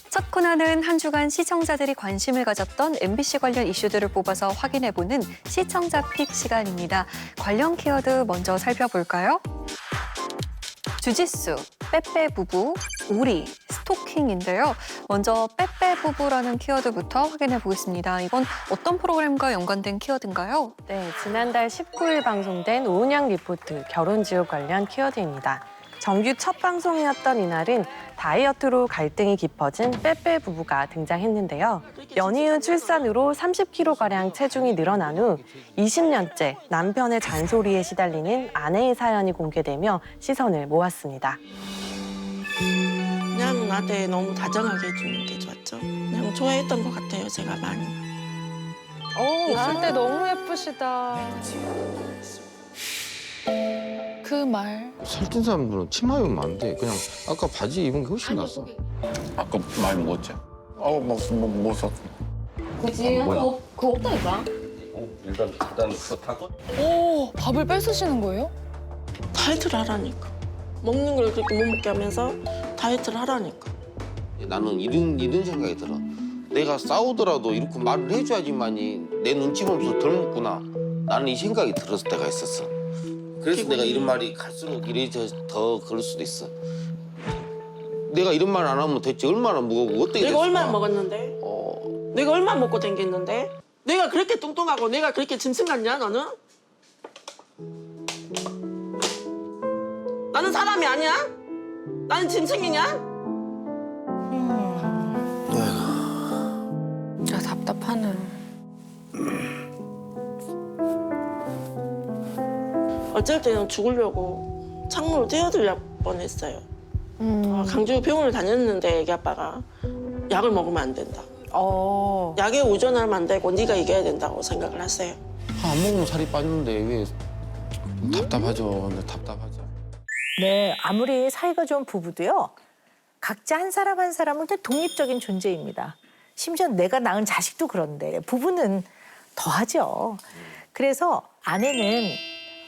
첫 코너는 한 주간 시청자들이 관심을 가졌던 MBC 관련 이슈들을 뽑아서 확인해보는 시청자 픽 시간입니다. 관련 키워드 먼저 살펴볼까요? 주짓수, 빼빼 부부, 오리, 스토킹인데요. 먼저 빼빼 부부라는 키워드부터 확인해 보겠습니다. 이건 어떤 프로그램과 연관된 키워드인가요? 네, 지난달 19일 방송된 오은영 리포트 결혼지옥 관련 키워드입니다. 정규 첫 방송이었던 이날은 다이어트로 갈등이 깊어진 빼빼 부부가 등장했는데요. 연이은 출산으로 30kg가량 체중이 늘어난 후 20년째 남편의 잔소리에 시달리는 아내의 사연이 공개되며 시선을 모았습니다. 그냥 나한테 너무 다정하게 해주는 게 좋았죠. 그냥 좋아했던 것 같아요, 제가 많이. 웃을 때 너무 예쁘시다. 그 말. 살찐 사람들은 치마 입으면 안 돼. 그냥 아까 바지 입은 게 훨씬 낫어. 아까 많이 먹었지? 못 샀어. 그지? 그거 없다니까? 일단 그거 타고. 오, 밥을 뺏으시는 거예요? 다이어트를 하라니까. 먹는 걸 그렇게 못 먹게 하면서 다이어트를 하라니까. 나는 이런 생각이 들어. 내가 싸우더라도 이렇게 말을 해줘야지만이 내 눈치 보면서 덜 먹구나. 나는 이 생각이 들었을 때가 있었어. 그래서 내가 이런 말이 갈수록 더 그럴 수도 있어. 내가 이런 말 안 하면 대체 얼마나 무겁고 어떻게 내가 됐을까? 얼마나 먹었는데? 내가 얼마나 먹고 댕겼는데? 내가 그렇게 뚱뚱하고 내가 그렇게 짐승 같냐, 너는? 나는 사람이 아니야? 나는 짐승이냐? 아, 답답하네. 어쩔 때는 죽으려고 창문을 떼어들려 뻔했어요. 강주 병원을 다녔는데 애기 아빠가 약을 먹으면 안 된다. 약에 의존하면 안 되고 네가 이겨야 된다고 생각을 하세요. 안 먹으면 살이 빠지는데 왜 답답하죠. 근데 답답하죠. 네, 아무리 사이가 좋은 부부도요. 각자 한 사람 한 사람은 그냥 독립적인 존재입니다. 심지어 내가 낳은 자식도 그런데 부부는 더하죠. 그래서 아내는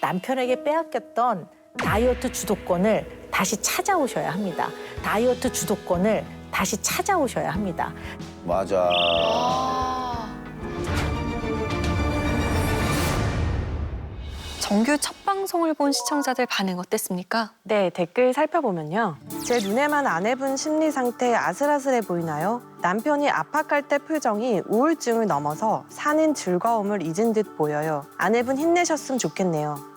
남편에게 빼앗겼던 다이어트 주도권을 다시 찾아오셔야 합니다. 다이어트 주도권을 다시 찾아오셔야 합니다. 맞아. 정규 첫 방송을 본 시청자들 반응 어땠습니까? 네, 댓글 살펴보면요. 제 눈에만 아내분 심리 상태 아슬아슬해 보이나요? 남편이 압박할 때 표정이 우울증을 넘어서 사는 즐거움을 잊은 듯 보여요. 아내분 힘내셨으면 좋겠네요.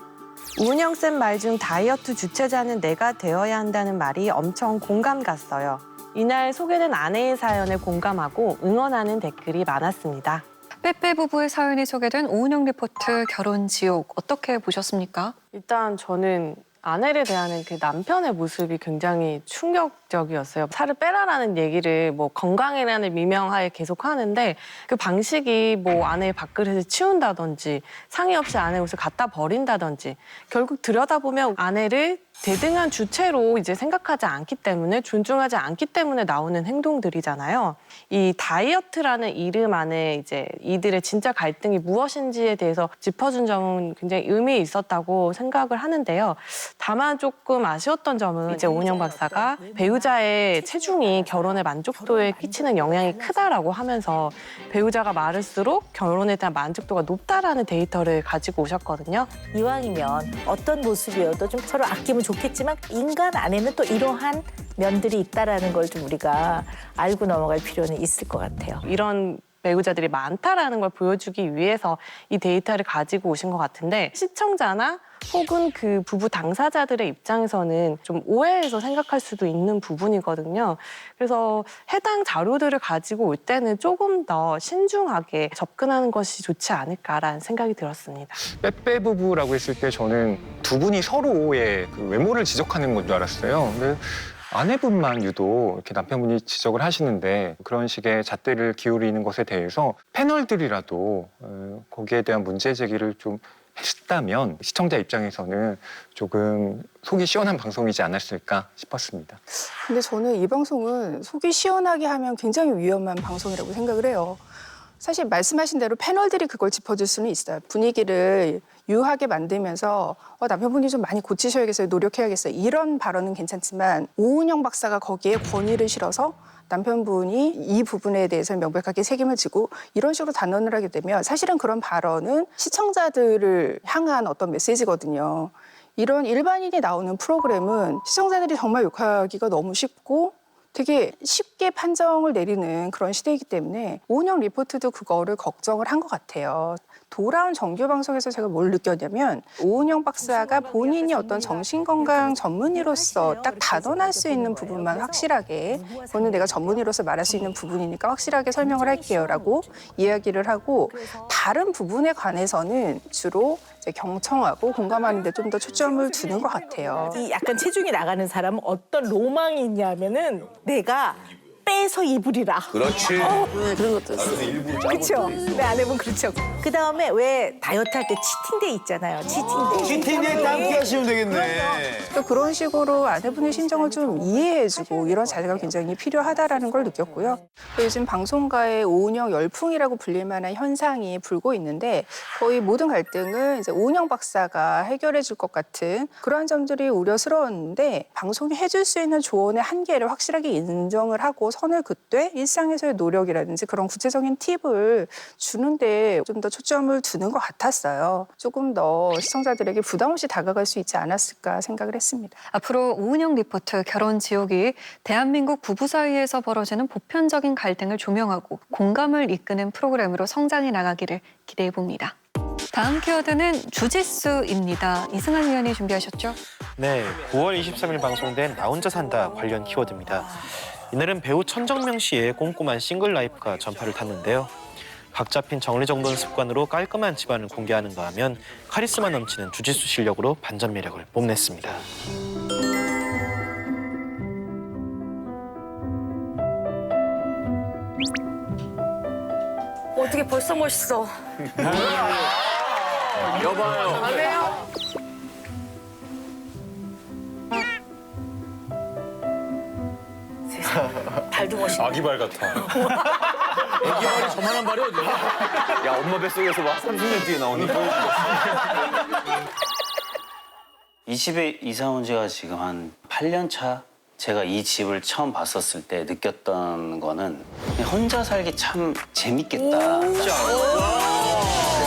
우은영쌤 말 중 다이어트 주체자는 내가 되어야 한다는 말이 엄청 공감 갔어요. 이날 소개된 아내의 사연에 공감하고 응원하는 댓글이 많았습니다. 빼빼 부부의 사연이 소개된 오은영 리포트 결혼 지옥 어떻게 보셨습니까? 일단 저는 아내를 대하는 그 남편의 모습이 굉장히 충격적이었어요. 살을 빼라라는 얘기를 뭐 건강이라는 미명하에 계속 하는데 그 방식이 뭐 아내의 밥그릇을 치운다든지 상의 없이 아내 옷을 갖다 버린다든지 결국 들여다보면 아내를 대등한 주체로 이제 생각하지 않기 때문에 존중하지 않기 때문에 나오는 행동들이잖아요. 이 다이어트라는 이름 안에 이제 이들의 진짜 갈등이 무엇인지에 대해서 짚어준 점은 굉장히 의미 있었다고 생각을 하는데요. 다만 조금 아쉬웠던 점은 이제 오은영 박사가 배우자의 체중이 결혼의 만족도에 끼치는 영향이 크다라고 하면서 배우자가 마를수록 결혼에 대한 만족도가 높다라는 데이터를 가지고 오셨거든요. 이왕이면 어떤 모습이어도 좀 서로 아끼면 좋겠지만 인간 안에는 또 이러한 면들이 있다라는 걸 좀 우리가 알고 넘어갈 필요는 있을 것 같아요. 이런 배우자들이 많다라는 걸 보여주기 위해서 이 데이터를 가지고 오신 것 같은데 시청자나 혹은 그 부부 당사자들의 입장에서는 좀 오해해서 생각할 수도 있는 부분이거든요. 그래서 해당 자료들을 가지고 올 때는 조금 더 신중하게 접근하는 것이 좋지 않을까라는 생각이 들었습니다. 빼빼 부부라고 했을 때 저는 두 분이 서로의 그 외모를 지적하는 건 줄 알았어요. 근데 아내분만 유독 이렇게 남편분이 지적을 하시는데 그런 식의 잣대를 기울이는 것에 대해서 패널들이라도 거기에 대한 문제 제기를 좀 했다면 시청자 입장에서는 조금 속이 시원한 방송이지 않았을까 싶었습니다. 근데 저는 이 방송은 속이 시원하게 하면 굉장히 위험한 방송이라고 생각을 해요. 사실 말씀하신 대로 패널들이 그걸 짚어줄 수는 있어요. 분위기를 유하게 만들면서 남편분이 좀 많이 고치셔야겠어요, 노력해야겠어요. 이런 발언은 괜찮지만 오은영 박사가 거기에 권위를 실어서 남편분이 이 부분에 대해서 명백하게 책임을 지고 이런 식으로 단언을 하게 되면 사실은 그런 발언은 시청자들을 향한 어떤 메시지거든요. 이런 일반인이 나오는 프로그램은 시청자들이 정말 욕하기가 너무 쉽고 되게 쉽게 판정을 내리는 그런 시대이기 때문에 오은영 리포트도 그거를 걱정을 한 것 같아요. 돌아온 정규 방송에서 제가 뭘 느꼈냐면 오은영 박사가 본인이 어떤 정신건강 전문의로서 딱 단언할 수 있는 부분만 확실하게 그거는 내가 전문의로서 말할 수 있는 부분이니까 확실하게 설명을 할게요라고 이야기를 하고 다른 부분에 관해서는 주로 이제 경청하고 공감하는 데 좀 더 초점을 두는 것 같아요. 이 약간 체중이 나가는 사람은 어떤 로망이 있냐면은 내가 빼서 입으리라. 그렇지. 네, 그런 것도 있어요. 그렇죠. 내 아내분 그렇죠. 그 다음에 왜 다이어트 할 때 치팅데이 있잖아요. 치팅데이. 찐텐에 함께 하시면 되겠네. 또 그런 식으로 아내분의 심정을 좀 이해해주고 이런 자세가 굉장히 필요하다라는 걸 느꼈고요. 또 요즘 방송가의 오은영 열풍이라고 불릴 만한 현상이 불고 있는데 거의 모든 갈등을 이제 오은영 박사가 해결해줄 것 같은 그러한 점들이 우려스러웠는데 방송이 해줄 수 있는 조언의 한계를 확실하게 인정을 하고 선을 긋되 일상에서의 노력이라든지 그런 구체적인 팁을 주는데 좀 더 초점을 두는 것 같았어요. 조금 더 시청자들에게 부담 없이 다가갈 수 있지 않았을까 생각을 했습니다. 앞으로 오은영 리포트 결혼 지옥이 대한민국 부부 사이에서 벌어지는 보편적인 갈등을 조명하고 공감을 이끄는 프로그램으로 성장해 나가기를 기대해 봅니다. 다음 키워드는 주짓수입니다. 이승환 위원이 준비하셨죠? 네, 9월 23일 방송된 나 혼자 산다 관련 키워드입니다. 이날은 배우 천정명 씨의 꼼꼼한 싱글 라이프가 전파를 탔는데요. 각 잡힌 정리정돈 습관으로 깔끔한 집안을 공개하는가 하면 카리스마 넘치는 주짓수 실력으로 반전 매력을 뽐냈습니다. 어떻게 벌써 멋있어. 여봐요. 발도 멋있어. 아기 발 같아. 아기 발이 저만한 발이 어디야? 야, 엄마 뱃속에서 막 30년 뒤에 나오니. 이 집에 이사 온 지가 지금 한 8년 차? 제가 이 집을 처음 봤었을 때 느꼈던 거는 그냥 혼자 살기 참 재밌겠다.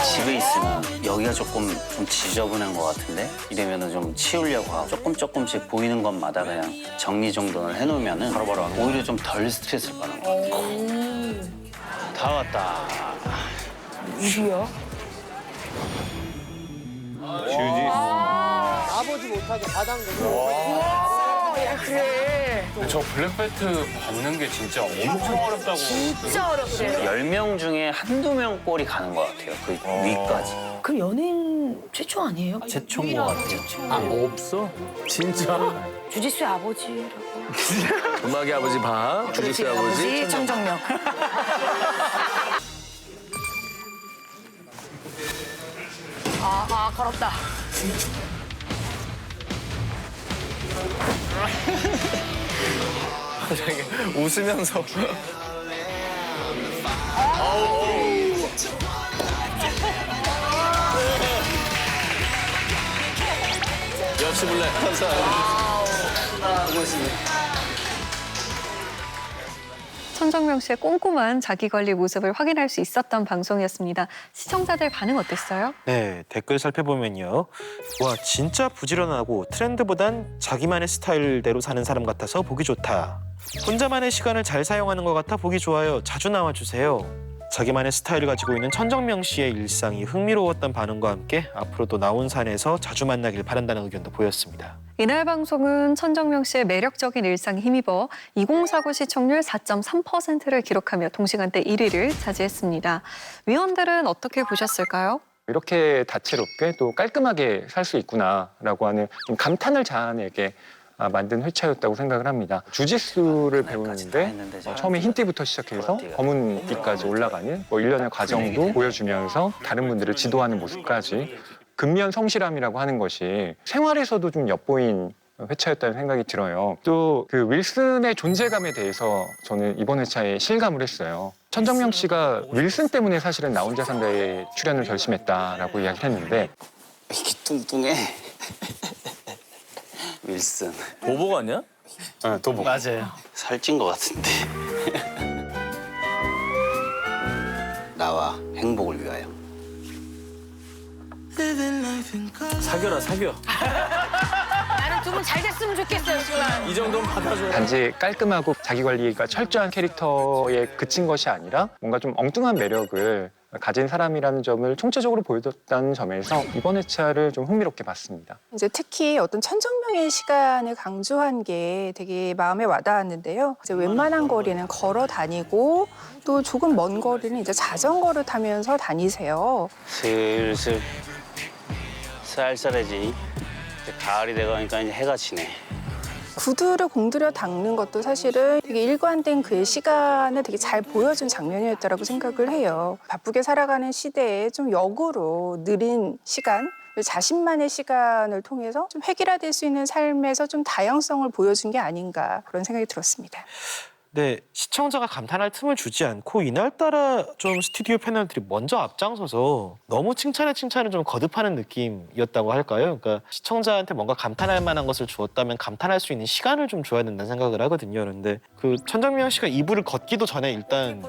집에 있으면 여기가 조금 좀 지저분한 것 같은데 이러면은 좀 치우려고 하고 조금씩 보이는 것마다 그냥 정리정돈을 해놓으면은 바로바로 오히려 좀 덜 스트레스를 받는 것 같아요. 다 왔다. 이리요? 지우지. 아버지 못하게 바닥 저 블랙벨트 받는 게 진짜 엄청 어렵다고. 진짜 어렵대. 10명 중에 한두 명 꼴이 가는 것 같아요. 그 위까지. 그럼 연예인 최초 아니에요? 최초인 것 같아요. 아, 없어? 진짜? 주짓수의 아버지라고. 음악의 아버지 방, 주짓수 아버지. 천정명. 더럽다. 웃으면서. 역시 블랙. 천정명 씨의 꼼꼼한 자기관리 모습을 확인할 수 있었던 방송이었습니다. 시청자들 반응 어땠어요? 네, 댓글 살펴보면요. 와, 진짜 부지런하고 트렌드보단 자기만의 스타일대로 사는 사람 같아서 보기 좋다. 혼자만의 시간을 잘 사용하는 것 같아 보기 좋아요. 자주 나와주세요. 자기만의 스타일을 가지고 있는 천정명 씨의 일상이 흥미로웠던 반응과 함께 앞으로도 나온산에서 자주 만나길 바란다는 의견도 보였습니다. 이날 방송은 천정명 씨의 매력적인 일상에 힘입어 2049 시청률 4.3%를 기록하며 동시간대 1위를 차지했습니다. 위원들은 어떻게 보셨을까요? 이렇게 다채롭게 또 깔끔하게 살 수 있구나라고 하는 좀 감탄을 자아내게 만든 회차였다고 생각을 합니다. 주짓수를 배우는데 처음에 흰띠부터 시작해서 검은 띠까지 올라가는 일련의 과정도 보여주면서 다른 분들을 지도하는 모습까지 근면 성실함이라고 하는 것이 생활에서도 좀 엿보인 회차였다는 생각이 들어요. 또 그 윌슨의 존재감에 대해서 저는 이번 회차에 실감을 했어요. 천정명 씨가 윌슨 때문에 사실은 나 혼자 산다에 출연을 결심했다라고 이야기를 했는데 이렇게 뚱뚱해. 윌슨. 도복 아니야? 도복. 맞아요. 살찐 것 같은데. 행복을 위하여. 사겨라 사겨. 나는 두 분 잘 됐으면 좋겠어요, 정말. 이 정도는 받아줘야. 단지 깔끔하고 자기 관리가 철저한 캐릭터에 그친 것이 아니라 뭔가 좀 엉뚱한 매력을 가진 사람이라는 점을 총체적으로 보여줬다는 점에서 이번 회차를 좀 흥미롭게 봤습니다. 이제 특히 어떤 천정명의 시간을 강조한 게 되게 마음에 와닿았는데요. 이제 웬만한 거리는 걸어 다니고 또 조금 먼 거리는 이제 자전거를 타면서 다니세요. 슬슬 쌀쌀해지니 이제 가을이 돼가니까 이제 해가 지네. 구두를 공들여 닦는 것도 사실은 되게 일관된 그의 시간을 되게 잘 보여준 장면이었다고 생각을 해요. 바쁘게 살아가는 시대에 좀 역으로 느린 시간, 자신만의 시간을 통해서 좀 획일화될 수 있는 삶에서 좀 다양성을 보여준 게 아닌가 그런 생각이 들었습니다. 네, 시청자가 감탄할 틈을 주지 않고 이날따라 좀 스튜디오 패널들이 먼저 앞장서서 너무 칭찬을 좀 거듭하는 느낌이었다고 할까요? 그러니까 시청자한테 뭔가 감탄할 만한 것을 주었다면 감탄할 수 있는 시간을 좀 줘야 된다는 생각을 하거든요. 그런데 그 천정명 씨가 이불을 걷기도 전에 일단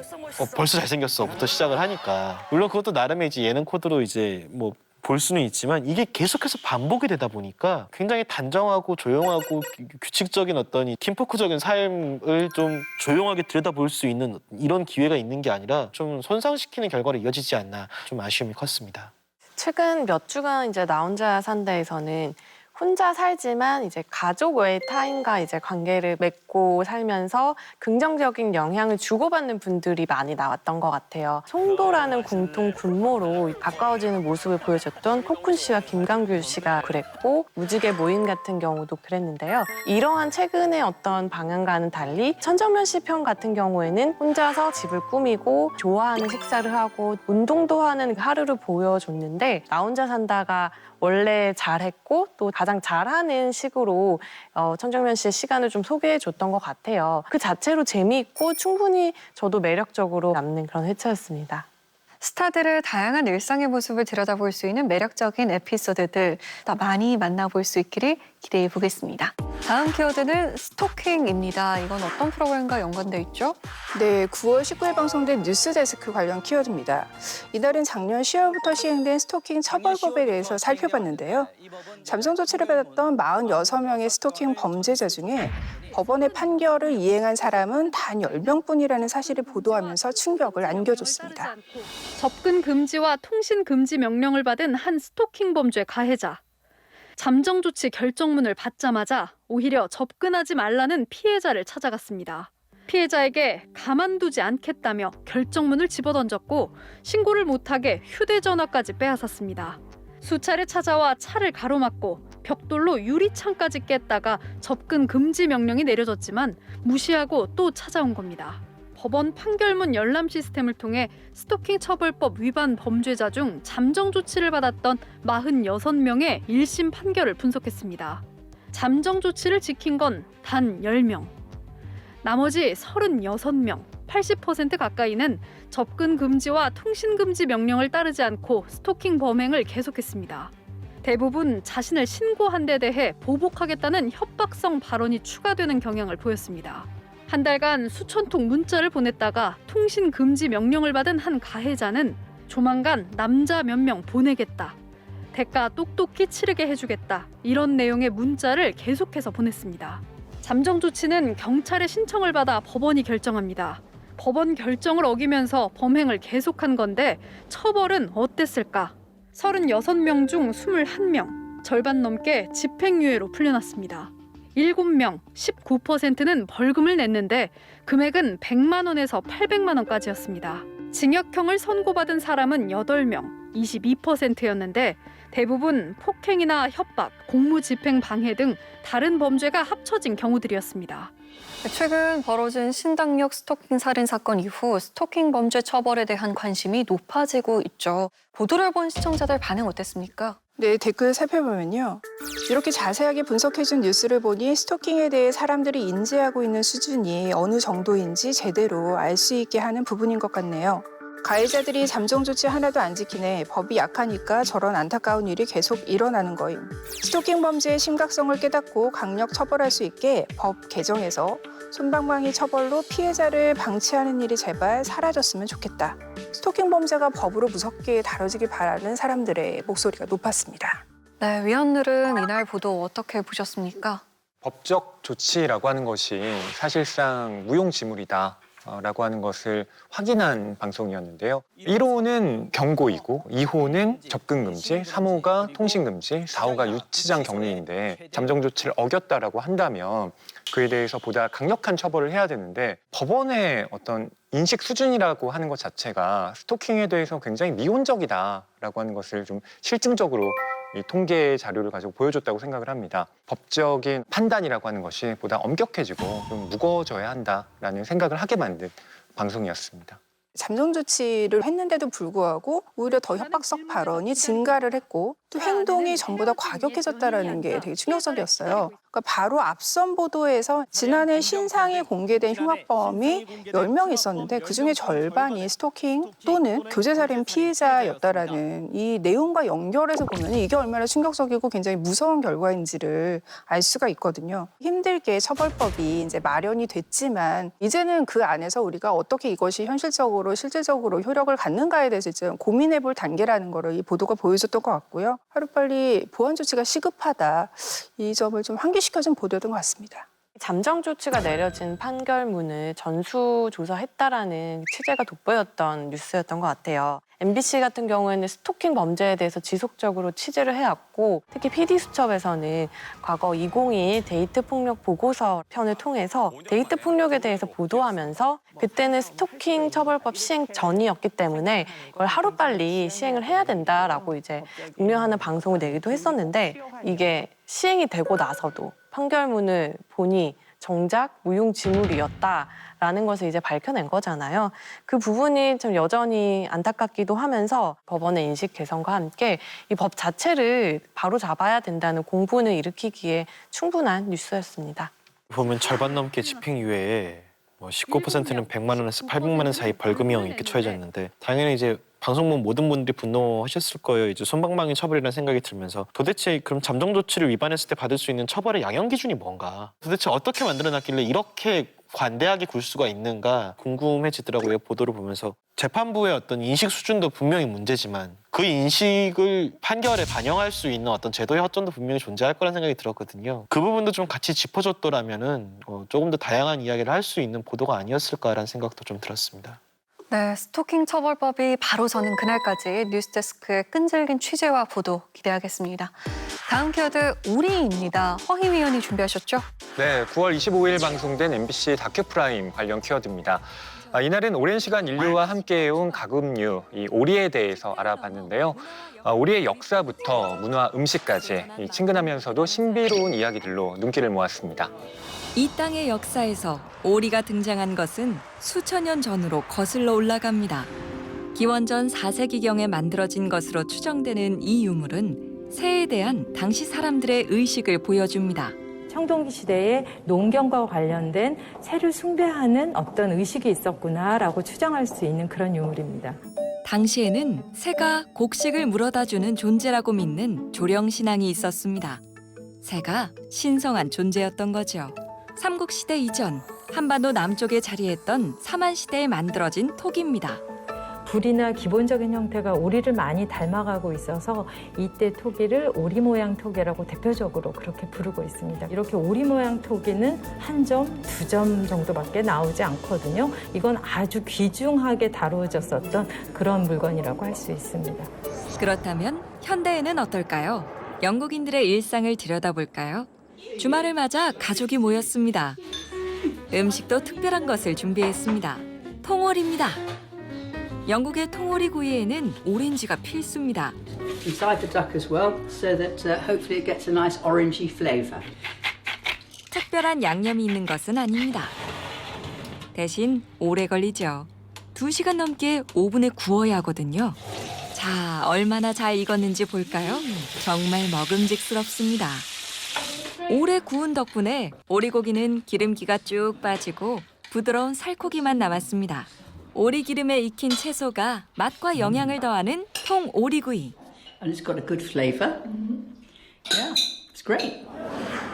벌써 잘생겼어부터 시작을 하니까 물론 그것도 나름의 이제 예능 코드로 이제 뭐 볼 수는 있지만 이게 계속해서 반복이 되다 보니까 굉장히 단정하고 조용하고 규칙적인 어떤 이 팀포크적인 삶을 좀 조용하게 들여다볼 수 있는 이런 기회가 있는 게 아니라 좀 손상시키는 결과로 이어지지 않나 좀 아쉬움이 컸습니다. 최근 몇 주간 이제 나 혼자 산다에서는 혼자 살지만 이제 가족 외의 타인과 이제 관계를 맺고 살면서 긍정적인 영향을 주고받는 분들이 많이 나왔던 것 같아요. 송도라는 공통 분모로 가까워지는 모습을 보여줬던 코쿤 씨와 김강규 씨가 그랬고 무지개 모임 같은 경우도 그랬는데요. 이러한 최근의 어떤 방향과는 달리 천정명 씨 편 같은 경우에는 혼자서 집을 꾸미고 좋아하는 식사를 하고 운동도 하는 하루를 보여줬는데 나 혼자 산다가 원래 잘했고 또 가장 잘하는 식으로 천정명 씨의 시간을 좀 소개해줬던 것 같아요. 그 자체로 재미있고 충분히 저도 매력적으로 남는 그런 회차였습니다. 스타들의 다양한 일상의 모습을 들여다볼 수 있는 매력적인 에피소드들 더 많이 만나볼 수 있기를 기대해 보겠습니다. 다음 키워드는 스토킹입니다. 이건 어떤 프로그램과 연관돼 있죠? 네, 9월 19일 방송된 뉴스데스크 관련 키워드입니다. 이날은 작년 10월부터 시행된 스토킹 처벌법에 대해서 살펴봤는데요. 잠정 조치를 받았던 46명의 스토킹 범죄자 중에 법원의 판결을 이행한 사람은 단 10명뿐이라는 사실을 보도하면서 충격을 안겨줬습니다. 접근 금지와 통신 금지 명령을 받은 한 스토킹 범죄 가해자. 잠정 조치 결정문을 받자마자 오히려 접근하지 말라는 피해자를 찾아갔습니다. 피해자에게 가만두지 않겠다며 결정문을 집어던졌고 신고를 못하게 휴대전화까지 빼앗았습니다. 수차례 찾아와 차를 가로막고 벽돌로 유리창까지 깼다가 접근 금지 명령이 내려졌지만 무시하고 또 찾아온 겁니다. 법원 판결문 열람 시스템을 통해 스토킹 처벌법 위반 범죄자 중 잠정 조치를 받았던 46명의 1심 판결을 분석했습니다. 잠정 조치를 지킨 건 단 10명. 나머지 36명, 80% 가까이는 접근 금지와 통신 금지 명령을 따르지 않고 스토킹 범행을 계속했습니다. 대부분 자신을 신고한 데 대해 보복하겠다는 협박성 발언이 추가되는 경향을 보였습니다. 한 달간 수천 통 문자를 보냈다가 통신 금지 명령을 받은 한 가해자는 조만간 남자 몇 명 보내겠다. 대가 똑똑히 치르게 해주겠다. 이런 내용의 문자를 계속해서 보냈습니다. 잠정 조치는 경찰의 신청을 받아 법원이 결정합니다. 법원 결정을 어기면서 범행을 계속한 건데 처벌은 어땠을까? 36명 중 21명, 절반 넘게 집행유예로 풀려났습니다. 7명, 19%는 벌금을 냈는데 금액은 100만 원에서 800만 원까지였습니다. 징역형을 선고받은 사람은 8명, 22%였는데 대부분 폭행이나 협박, 공무집행 방해 등 다른 범죄가 합쳐진 경우들이었습니다. 최근 벌어진 신당역 스토킹 살인 사건 이후 스토킹 범죄 처벌에 대한 관심이 높아지고 있죠. 보도를 본 시청자들 반응 어땠습니까? 네, 댓글 살펴보면요. 이렇게 자세하게 분석해준 뉴스를 보니 스토킹에 대해 사람들이 인지하고 있는 수준이 어느 정도인지 제대로 알 수 있게 하는 부분인 것 같네요. 가해자들이 잠정 조치 하나도 안 지키네 법이 약하니까 저런 안타까운 일이 계속 일어나는 거임. 스토킹 범죄의 심각성을 깨닫고 강력 처벌할 수 있게 법 개정해서 솜방망이 처벌로 피해자를 방치하는 일이 제발 사라졌으면 좋겠다. 스토킹 스토킹 범죄가 법으로 무섭게 다뤄지길 바라는 사람들의 목소리가 높았습니다. 네, 위원들은 이날 보도 어떻게 보셨습니까? 법적 조치라고 하는 것이 사실상 무용지물이다. 라고 하는 것을 확인한 방송이었는데요. 1호는 경고이고 2호는 접근 금지, 3호가 통신 금지, 4호가 유치장 격리인데 잠정 조치를 어겼다라고 한다면 그에 대해서 보다 강력한 처벌을 해야 되는데 법원의 어떤 인식 수준이라고 하는 것 자체가 스토킹에 대해서 굉장히 미온적이다라고 하는 것을 좀 실증적으로 이 통계 자료를 가지고 보여줬다고 생각을 합니다. 법적인 판단이라고 하는 것이 보다 엄격해지고 좀 무거워져야 한다라는 생각을 하게 만든 방송이었습니다. 잠정 조치를 했는데도 불구하고 오히려 더 협박성 발언이 증가를 했고 또 행동이 전부 다 과격해졌다는 게 되게 충격적이었어요. 그러니까 바로 앞선 보도에서 지난해 신상이 공개된 흉악범이 10명 있었는데 그중에 절반이 스토킹 또는 교제살인 피해자였다라는 이 내용과 연결해서 보면 이게 얼마나 충격적이고 굉장히 무서운 결과인지를 알 수가 있거든요. 힘들게 처벌법이 이제 마련이 됐지만 이제는 그 안에서 우리가 어떻게 이것이 실질적으로 효력을 갖는가에 대해서 이제 고민해 볼 단계라는 거를 이 보도가 보여줬던 것 같고요. 하루빨리 보완 조치가 시급하다. 이 점을 좀 환기시켜준 보도였던 것 같습니다. 잠정 조치가 내려진 판결문을 전수조사했다라는 취재가 돋보였던 뉴스였던 것 같아요. MBC 같은 경우에는 스토킹 범죄에 대해서 지속적으로 취재를 해왔고 특히 PD수첩에서는 과거 2021 데이트 폭력 보고서 편을 통해서 데이트 폭력에 대해서 보도하면서 그때는 스토킹 처벌법 시행 전이었기 때문에 이걸 하루빨리 시행을 해야 된다라고 이제 독려하는 방송을 내기도 했었는데 이게 시행이 되고 나서도 판결문을 보니 정작 무용지물이었다라는 것을 이제 밝혀낸 거잖아요. 그 부분이 좀 여전히 안타깝기도 하면서 법원의 인식 개선과 함께 이 법 자체를 바로 잡아야 된다는 공분을 일으키기에 충분한 뉴스였습니다. 보면 절반 넘게 집행유예에 19%는 100만 원에서 800만 원 사이 벌금형 이렇게 처해졌는데 당연히 이제 방송 본 모든 분들이 분노하셨을 거예요. 이제 솜방망이 처벌이라는 생각이 들면서 도대체 그럼 잠정 조치를 위반했을 때 받을 수 있는 처벌의 양형 기준이 뭔가? 도대체 어떻게 만들어놨길래 이렇게 관대하게 굴 수가 있는가 궁금해지더라고요. 보도를 보면서 재판부의 어떤 인식 수준도 분명히 문제지만 그 인식을 판결에 반영할 수 있는 어떤 제도의 허점도 분명히 존재할 거라는 생각이 들었거든요. 그 부분도 좀 같이 짚어줬더라면은 조금 더 다양한 이야기를 할 수 있는 보도가 아니었을까라는 생각도 좀 들었습니다. 네, 스토킹 처벌법이 바로 서는 그날까지 뉴스데스크의 끈질긴 취재와 보도 기대하겠습니다. 다음 키워드 우리입니다. 허희 위원이 준비하셨죠? 네, 9월 25일 방송된 MBC 다큐프라임 관련 키워드입니다. 이날은 오랜 시간 인류와 함께해온 가금류, 이 오리에 대해서 알아봤는데요. 오리의 역사부터 문화, 음식까지 이 친근하면서도 신비로운 이야기들로 눈길을 모았습니다. 이 땅의 역사에서 오리가 등장한 것은 수천 년 전으로 거슬러 올라갑니다. 기원전 4세기경에 만들어진 것으로 추정되는 이 유물은 새에 대한 당시 사람들의 의식을 보여줍니다. 청동기 시대에 농경과 관련된 새를 숭배하는 어떤 의식이 있었구나라고 추정할 수 있는 그런 유물입니다. 당시에는 새가 곡식을 물어다주는 존재라고 믿는 조령신앙이 있었습니다. 새가 신성한 존재였던 거죠. 삼국시대 이전 한반도 남쪽에 자리했던 삼한시대에 만들어진 톡입니다. 불이나 기본적인 형태가 오리를 많이 닮아가고 있어서 이때 토기를 오리 모양 토기라고 대표적으로 그렇게 부르고 있습니다. 이렇게 오리 모양 토기는 한 점, 2점 정도밖에 나오지 않거든요. 이건 아주 귀중하게 다루어졌었던 그런 물건이라고 할 수 있습니다. 그렇다면 현대에는 어떨까요? 영국인들의 일상을 들여다볼까요? 주말을 맞아 가족이 모였습니다. 음식도 특별한 것을 준비했습니다. 통오리입니다. 영국의 통오리 구이에는 오렌지가 필수입니다. Inside the duck as well, so that hopefully it gets a nice orangey flavour. 특별한 양념이 있는 것은 아닙니다. 대신 오래 걸리죠. 2시간 넘게 오븐에 구워야 하거든요. 자, 얼마나 잘 익었는지 볼까요? 정말 먹음직스럽습니다. 오래 구운 덕분에 오리고기는 기름기가 쭉 빠지고 부드러운 살코기만 남았습니다. 오리 기름에 익힌 채소가 맛과 영양을 더하는 통오리구이. And it's got a good flavour. Yeah, it's great.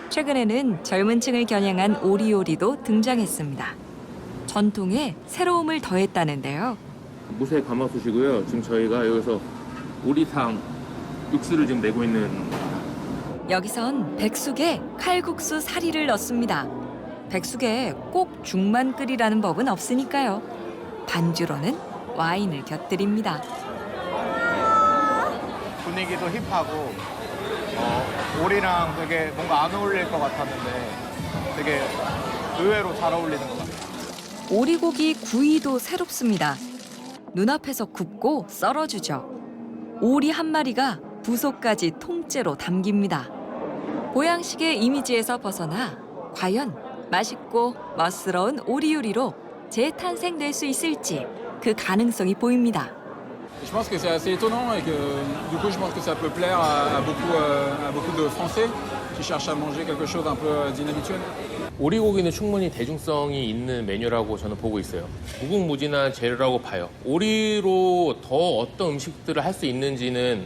최근에는 젊은 층을 겨냥한 오리요리도 등장했습니다. 전통에 새로움을 더했다는데요. 무쇠 가마솥이고요. 지금 저희가 여기서 오리탕 육수를 지금 내고 있는. 여기선 백숙에 칼국수 사리를 넣습니다. 백숙에 꼭 죽만 끓이라는 법은 없으니까요. 반주로는 와인을 곁들입니다. 분위기도 힙하고 오리랑 되게 뭔가 안 어울릴 것 같았는데 되게 의외로 잘 어울리는 것 같아요. 오리고기 구이도 새롭습니다. 눈앞에서 굽고 썰어주죠. 오리 한 마리가 부속까지 통째로 담깁니다. 보양식의 이미지에서 벗어나 과연 맛있고 멋스러운 오리 요리로 재탄생될 수 있을지 그 가능성이 보입니다. Je pense que c'est assez étonnant et que du coup je pense que ça peut plaire à beaucoup de Français qui cherchent à manger quelque chose d'un peu d'inhabituel. 오리고기는 충분히 대중성이 있는 메뉴라고 저는 보고 있어요. 무궁무진한 재료라고 봐요. 오리로 더 어떤 음식들을 할 수 있는지는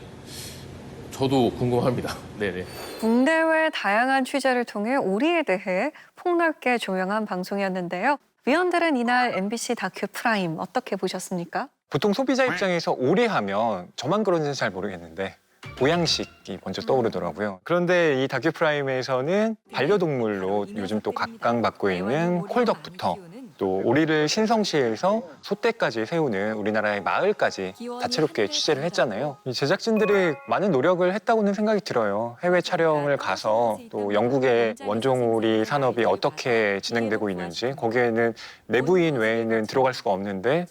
저도 궁금합니다. 네네. 국내외 다양한 취재를 통해 오리에 대해 폭넓게 조명한 방송이었는데요. 위원들은 이날 MBC 다큐 프라임 어떻게 보셨습니까? 보통 소비자 입장에서 오리 하면 저만 그런지는 잘 모르겠는데 보양식이 먼저 떠오르더라고요. 그런데 이 다큐 프라임에서는 반려동물로 요즘 또 각광받고 있는 콜덕부터 또 오리를 신성시에서 소떼까지 세우는 우리나라의 마을까지 다채롭게 취재를 했잖아요. 이 제작진들이 많은 노력을 했다고는 생각이 들어요. 해외 촬영을 가서 또 영국의 원종오리 산업이 어떻게 진행되고 있는지 거기에는 내부인 외에는 들어갈 수가 없는데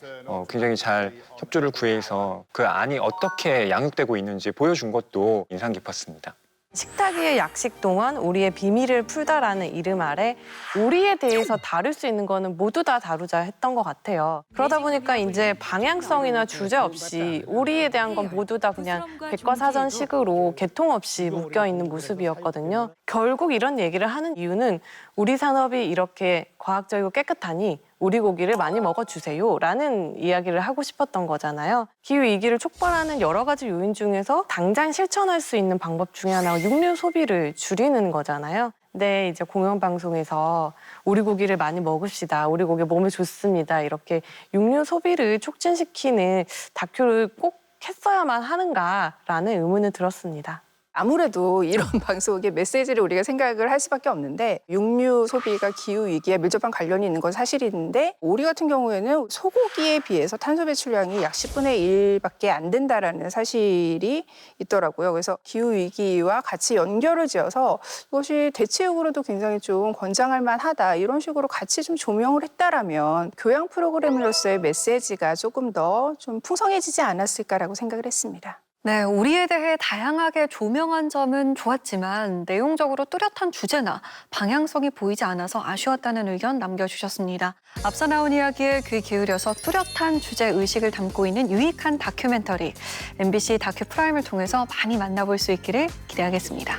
굉장히 잘 협조를 구해서 그 안이 어떻게 양육되고 있는지 보여준 것도 인상 깊었습니다. 식탁 위의 약식 동안 우리의 비밀을 풀다라는 이름 아래 오리에 대해서 다룰 수 있는 거는 모두 다 다루자 했던 것 같아요. 그러다 보니까 이제 방향성이나 주제 없이 오리에 대한 건 모두 다 그냥 백과사전식으로 개통 없이 묶여 있는 모습이었거든요. 결국 이런 얘기를 하는 이유는 우리 산업이 이렇게 과학적이고 깨끗하니 오리고기를 많이 먹어주세요라는 이야기를 하고 싶었던 거잖아요. 기후위기를 촉발하는 여러 가지 요인 중에서 당장 실천할 수 있는 방법 중에 하나가 육류 소비를 줄이는 거잖아요. 근데 이제 공영방송에서 오리고기를 많이 먹읍시다. 오리고기 몸에 좋습니다. 이렇게 육류 소비를 촉진시키는 다큐를 꼭 했어야만 하는가라는 의문을 들었습니다. 아무래도 이런 방송의 메시지를 우리가 생각을 할 수밖에 없는데 육류 소비가 기후위기에 밀접한 관련이 있는 건 사실인데 오리 같은 경우에는 소고기에 비해서 탄소 배출량이 약 10분의 1밖에 안 된다라는 사실이 있더라고요. 그래서 기후위기와 같이 연결을 지어서 이것이 대체육으로도 굉장히 좀 권장할 만하다 이런 식으로 같이 좀 조명을 했다라면 교양 프로그램으로서의 메시지가 조금 더 좀 풍성해지지 않았을까라고 생각을 했습니다. 네, 오리에 대해 다양하게 조명한 점은 좋았지만 내용적으로 뚜렷한 주제나 방향성이 보이지 않아서 아쉬웠다는 의견 남겨주셨습니다. 앞서 나온 이야기에 귀 기울여서 뚜렷한 주제 의식을 담고 있는 유익한 다큐멘터리 MBC 다큐 프라임을 통해서 많이 만나볼 수 있기를 기대하겠습니다.